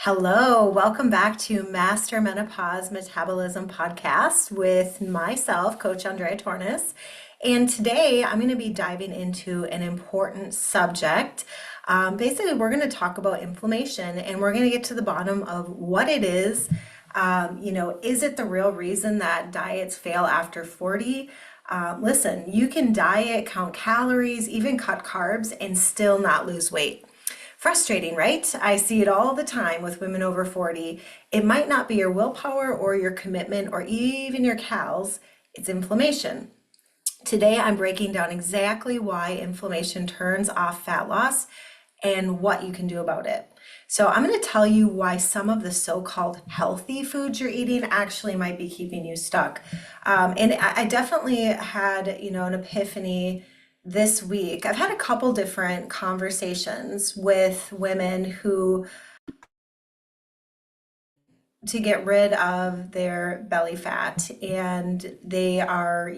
Hello, welcome back to Master Menopause Metabolism podcast with myself, Coach Andrea Tornes. And today I'm going to be diving into an important subject. Basically, we're going to talk about inflammation and we're going to get to the bottom of what it is. Is it the real reason that diets fail after 40? Listen, you can diet, count calories, even cut carbs, and still not lose weight. Frustrating, right? I see it all the time with women over 40. It might not be your willpower or your commitment or even your cals, it's inflammation. Today, I'm breaking down exactly why inflammation turns off fat loss and what you can do about it. So I'm going to tell you why some of the so-called healthy foods you're eating actually might be keeping you stuck. And I definitely had, an epiphany this week. I've had a couple different conversations with women who to get rid of their belly fat, and they are,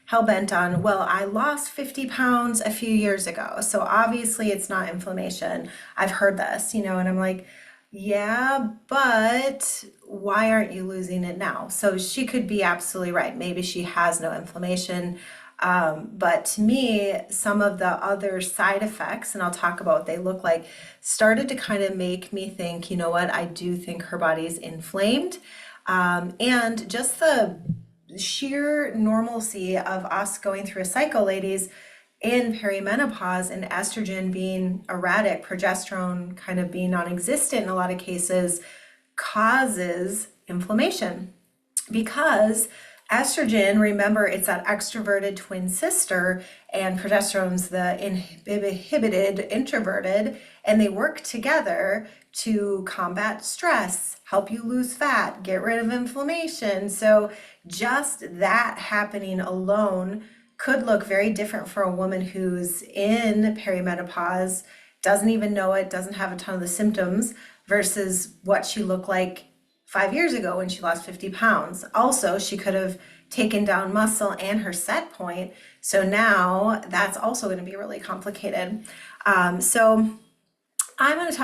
hell bent on, well, I lost 50 pounds a few years ago, so obviously it's not inflammation. I've heard this, and I'm like, yeah, but why aren't you losing it now? So she could be absolutely right. Maybe she has no inflammation. But to me, some of the other side effects, and I'll talk about what they look like, started to kind of make me think, you know what, I do think her body's inflamed. And just the sheer normalcy of us going through a cycle, ladies, in perimenopause and estrogen being erratic, progesterone kind of being non-existent in a lot of cases, causes inflammation. Because estrogen, remember, it's that extroverted twin sister, and progesterone's the inhibited introverted, and they work together to combat stress, help you lose fat, get rid of inflammation. So just that happening alone could look very different for a woman who's in perimenopause, doesn't even know it, doesn't have a ton of the symptoms, versus what she looked like 5 years ago when she lost 50 pounds. Also, she could have taken down muscle and her set point. So now that's also going to be really complicated. So I want to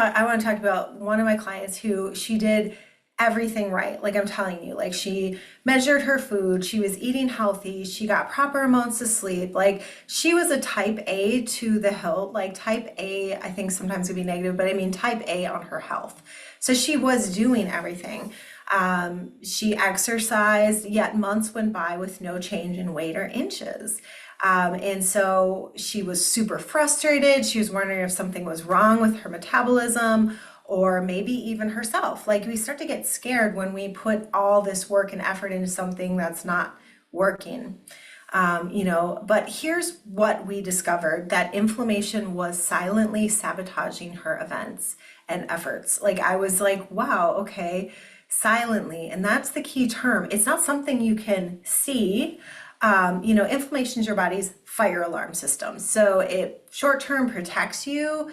talk about one of my clients who she did everything right. Like I'm telling you, like she measured her food, she was eating healthy, she got proper amounts of sleep. Like she was a type A to the hilt. Like type A, I think sometimes would be negative, but I mean type A on her health. So she was doing everything. She exercised, yet months went by with no change in weight or inches. And so she was super frustrated. She was wondering if something was wrong with her metabolism or maybe even herself. Like we start to get scared when we put all this work and effort into something that's not working. But here's what we discovered, that inflammation was silently sabotaging her events and efforts. Like I was like, wow, okay, silently. And that's the key term. It's not something you can see. Inflammation is your body's fire alarm system. So it short-term protects you,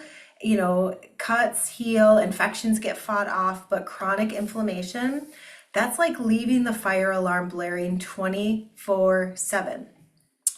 cuts heal, infections get fought off, but chronic inflammation, that's like leaving the fire alarm blaring 24/7.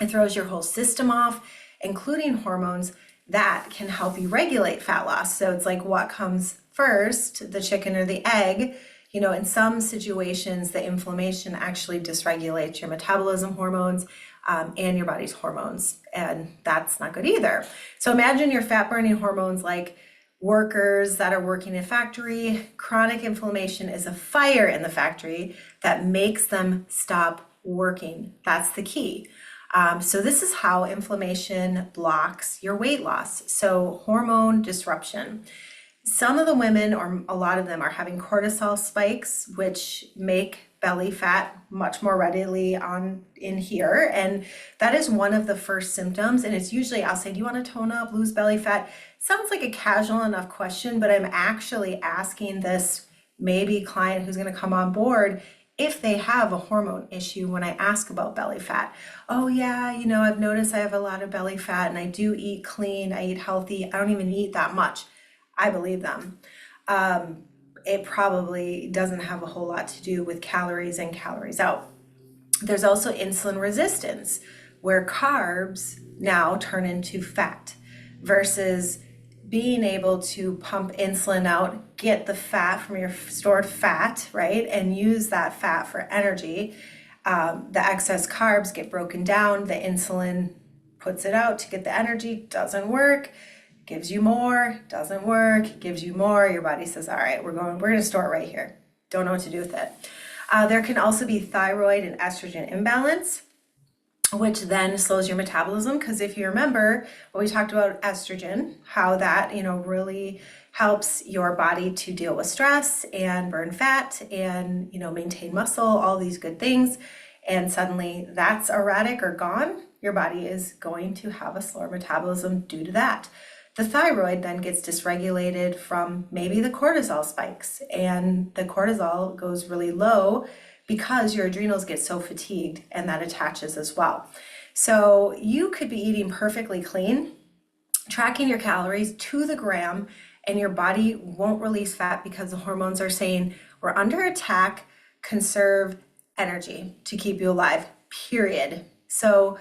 It throws your whole system off, including hormones that can help you regulate fat loss. So it's like what comes first, the chicken or the egg? In some situations, the inflammation actually dysregulates your metabolism hormones and your body's hormones, and that's not good either. So imagine your fat-burning hormones like workers that are working in a factory. Chronic inflammation is a fire in the factory that makes them stop working. That's the key. So this is how inflammation blocks your weight loss. So hormone disruption. Some of the women, or a lot of them, are having cortisol spikes, which make belly fat much more readily in here. And that is one of the first symptoms. And it's usually, I'll say, do you want to tone up, lose belly fat? Sounds like a casual enough question, but I'm actually asking this maybe client who's going to come on board if they have a hormone issue when I ask about belly fat. Oh yeah, I've noticed I have a lot of belly fat and I do eat clean, I eat healthy, I don't even eat that much. I believe them. It probably doesn't have a whole lot to do with calories in, calories out. There's also insulin resistance, where carbs now turn into fat versus being able to pump insulin out, get the fat from your stored fat, right, and use that fat for energy. The excess carbs get broken down, the insulin puts it out to get the energy, doesn't work, gives you more, doesn't work, gives you more. Your body says, all right, we're gonna store it right here. Don't know what to do with it. There can also be thyroid and estrogen imbalance, which then slows your metabolism. Because if you remember when we talked about estrogen, how that, really helps your body to deal with stress and burn fat and, maintain muscle, all these good things. And suddenly that's erratic or gone, your body is going to have a slower metabolism due to that. The thyroid then gets dysregulated from maybe the cortisol spikes, and the cortisol goes really low because your adrenals get so fatigued, and that attaches as well. So you could be eating perfectly clean, tracking your calories to the gram, and your body won't release fat because the hormones are saying we're under attack, conserve energy to keep you alive, period. So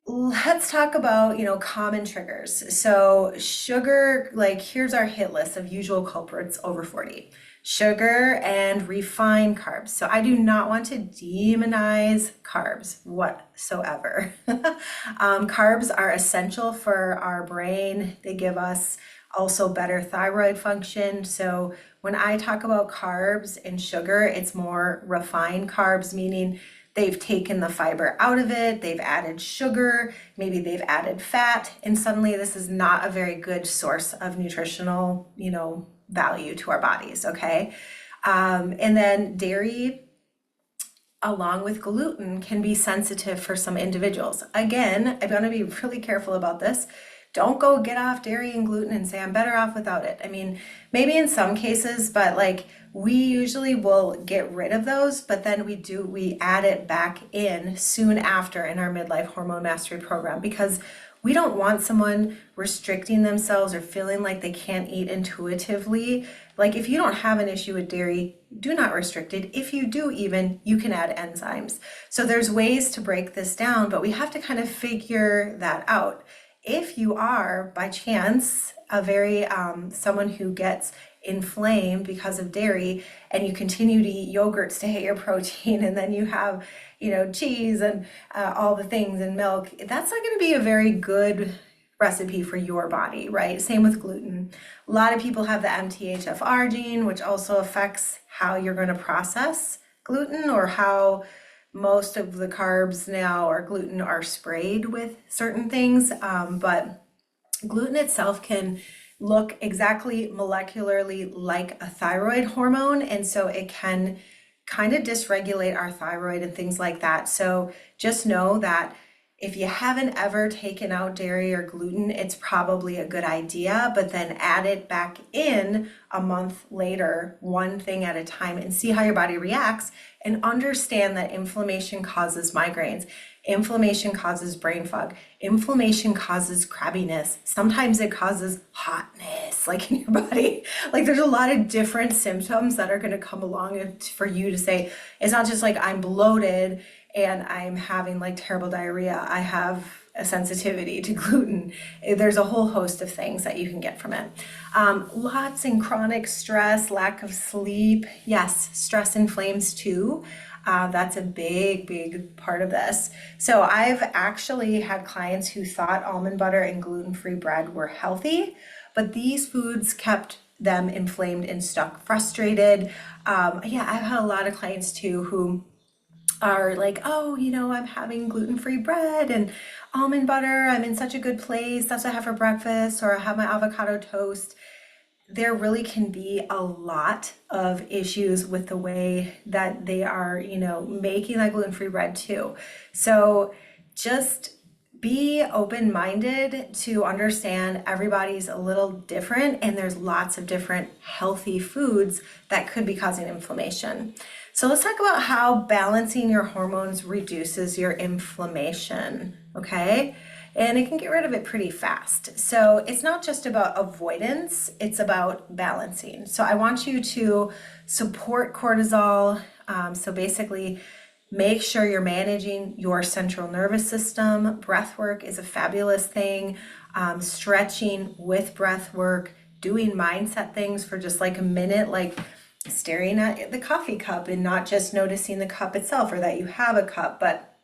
let's talk about, common triggers. So sugar, here's our hit list of usual culprits over 40. Sugar and refined carbs. So I do not want to demonize carbs whatsoever. Carbs are essential for our brain. They give us also better thyroid function. So when I talk about carbs and sugar, it's more refined carbs, meaning they've taken the fiber out of it, they've added sugar, maybe they've added fat, and suddenly this is not a very good source of nutritional, value to our bodies, okay? And then dairy, along with gluten, can be sensitive for some individuals. Again, I'm gonna be really careful about this. Don't go get off dairy and gluten and say, I'm better off without it. I mean, maybe in some cases, but we usually will get rid of those, but then we add it back in soon after in our midlife hormone mastery program, because we don't want someone restricting themselves or feeling like they can't eat intuitively. If you don't have an issue with dairy, do not restrict it. If you do, even, you can add enzymes. So there's ways to break this down, but we have to kind of figure that out. If you are, by chance, someone who gets inflamed because of dairy, and you continue to eat yogurts to hit your protein, and then you have, cheese and all the things and milk, that's not going to be a very good recipe for your body, right? Same with gluten. A lot of people have the MTHFR gene, which also affects how you're going to process gluten, or how most of the carbs now or gluten are sprayed with certain things. But gluten itself can look exactly molecularly like a thyroid hormone, and so it can kind of dysregulate our thyroid and things like that. So just know that if you haven't ever taken out dairy or gluten, it's probably a good idea, but then add it back in a month later, one thing at a time, and see how your body reacts, and understand that inflammation causes migraines. Inflammation causes brain fog. Inflammation causes crabbiness. Sometimes it causes hotness, in your body. There's a lot of different symptoms that are going to come along for you to say, it's not just I'm bloated and I'm having terrible diarrhea. I have a sensitivity to gluten. There's a whole host of things that you can get from it. Lots in chronic stress, lack of sleep. Yes, stress inflames too. That's a big part of this. So I've actually had clients who thought almond butter and gluten-free bread were healthy, but these foods kept them inflamed and stuck, frustrated. I've had a lot of clients too who are I'm having gluten-free bread and almond butter. I'm in such a good place. That's what I have for breakfast, or I have my avocado toast. There really can be a lot of issues with the way that they are, making that gluten-free bread too. So just be open-minded to understand everybody's a little different, and there's lots of different healthy foods that could be causing inflammation. So let's talk about how balancing your hormones reduces your inflammation, okay? And it can get rid of it pretty fast. So it's not just about avoidance, it's about balancing. So I want you to support cortisol. So basically Make sure you're managing your central nervous system. Breath work is a fabulous thing. Stretching with breath work, doing mindset things for just like a minute, like staring at the coffee cup and not just noticing the cup itself or that you have a cup, but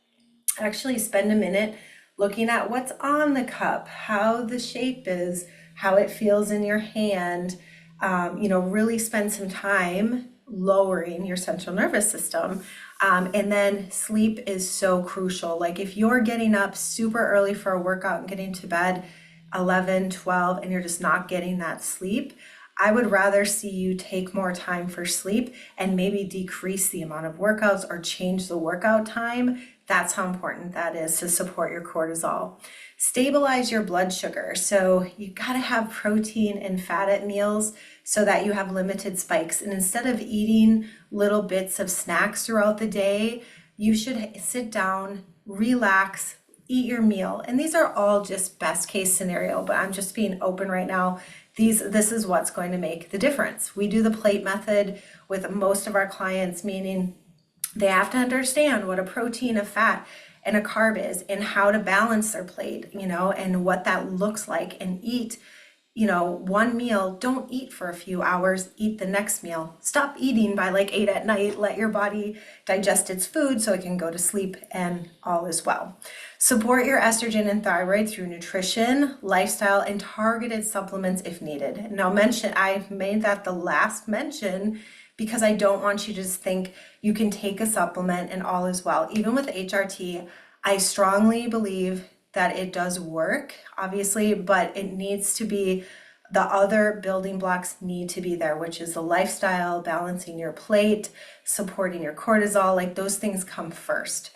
actually spend a minute looking at what's on the cup, how the shape is, how it feels in your hand. Really spend some time lowering your central nervous system. And then sleep is so crucial. Like if you're getting up super early for a workout and getting to bed 11, 12, and you're just not getting that sleep, I would rather see you take more time for sleep and maybe decrease the amount of workouts or change the workout time. That's how important that is to support your cortisol. Stabilize your blood sugar. So you gotta have protein and fat at meals so that you have limited spikes. And instead of eating little bits of snacks throughout the day, you should sit down, relax, eat your meal. And these are all just best case scenario, but I'm just being open right now. This is what's going to make the difference. We do the plate method with most of our clients, meaning they have to understand what a protein, a fat, and a carb is and how to balance their plate, and what that looks like, and eat, one meal. Don't eat for a few hours, eat the next meal. Stop eating by like 8 at night. Let your body digest its food so it can go to sleep, and all is well. Support your estrogen and thyroid through nutrition, lifestyle, and targeted supplements if needed. Now I made that the last mention because I don't want you to just think you can take a supplement and all is well. Even with HRT, I strongly believe that it does work, obviously, but it needs to be, the other building blocks need to be there, which is the lifestyle, balancing your plate, supporting your cortisol, like those things come first.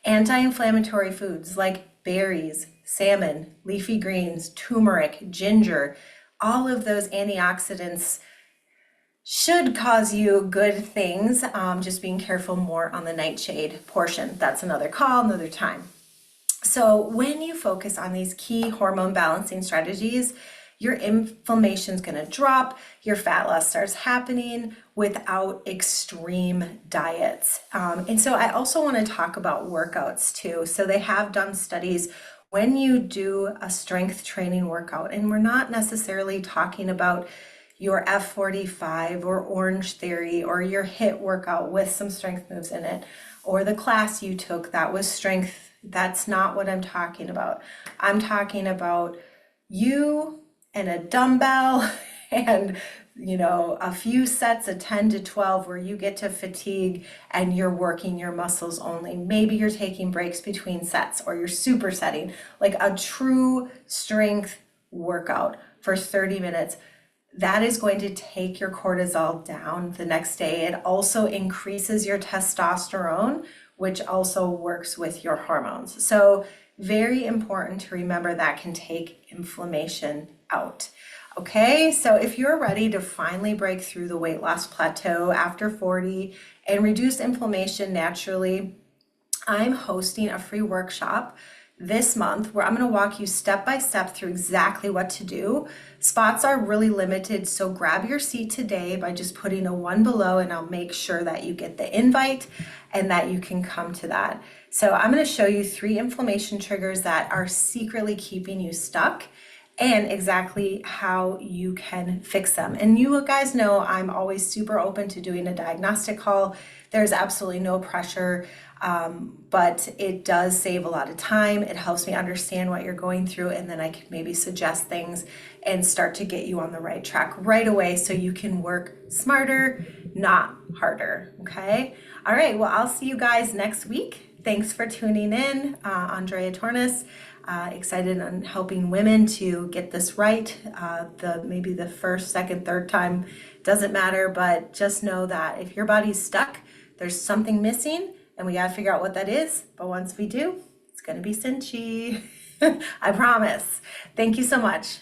Anti-inflammatory foods like berries, salmon, leafy greens, turmeric, ginger, all of those antioxidants should cause you good things. Just being careful more on the nightshade portion. That's another call, another time. So when you focus on these key hormone balancing strategies, your inflammation is going to drop, your fat loss starts happening without extreme diets. And so I also want to talk about workouts too. So they have done studies when you do a strength training workout, and we're not necessarily talking about your F45 or Orange Theory or your HIIT workout with some strength moves in it, or the class you took that was strength. That's not what I'm talking about. I'm talking about you and a dumbbell and a few sets of 10 to 12 where you get to fatigue and you're working your muscles only. Maybe you're taking breaks between sets, or you're supersetting, like a true strength workout for 30 minutes. That is going to take your cortisol down the next day. It also increases your testosterone, which also works with your hormones. So very important to remember that can take inflammation out. Okay, so if you're ready to finally break through the weight loss plateau after 40 and reduce inflammation naturally, I'm hosting a free workshop this month where I'm going to walk you step by step through exactly what to do. Spots are really limited, so grab your seat today by just putting a 1 below, and I'll make sure that you get the invite and that you can come to that. So I'm going to show you 3 inflammation triggers that are secretly keeping you stuck, and exactly how you can fix them. And you guys know I'm always super open to doing a diagnostic call. There's absolutely no pressure, but it does save a lot of time. It helps me understand what you're going through, and then I can maybe suggest things and start to get you on the right track right away so you can work smarter, not harder, okay? All right, well, I'll see you guys next week. Thanks for tuning in. Andrea Tornes. Excited on helping women to get this right. Maybe the first, second, third time, doesn't matter, but just know that if your body's stuck, there's something missing, and we gotta figure out what that is. But once we do, it's gonna be cinchy. I promise. Thank you so much.